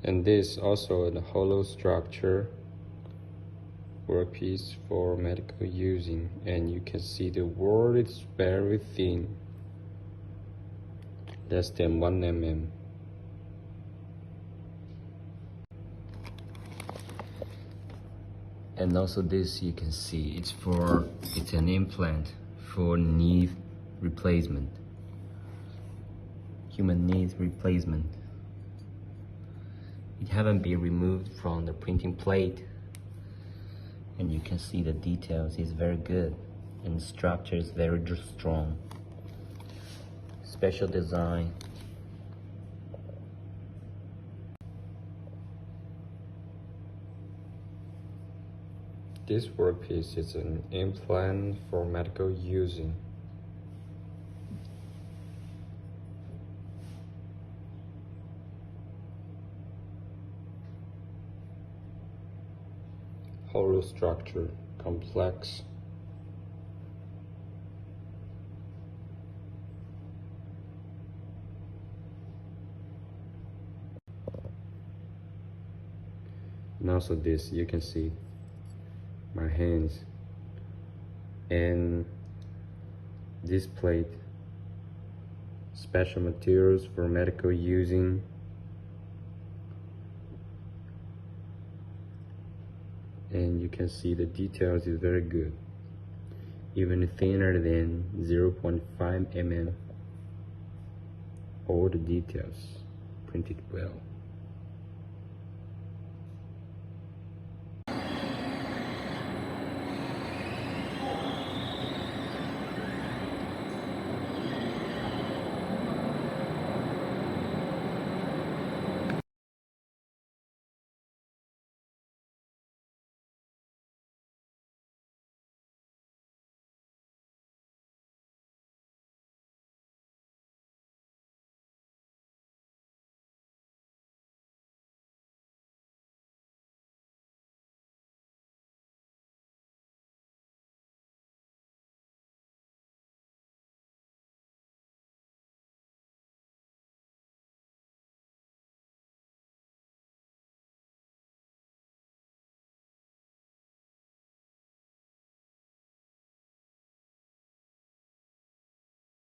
And this also a hollow structure workpiece for medical using, and you can see the wall is very thin, less than 1 mm. And also this you can see it's an implant for knee replacement, human knee replacement. It haven't been removed from the printing plate, and you can see the details is very good, and the structure is very strong. Special design. This workpiece is an implant for medical using. Hollow structure, complex. And also this, you can see my hands and this plate, special materials for medical using. And you can see the details is very good, even thinner than 0.5 mm. All the details printed well.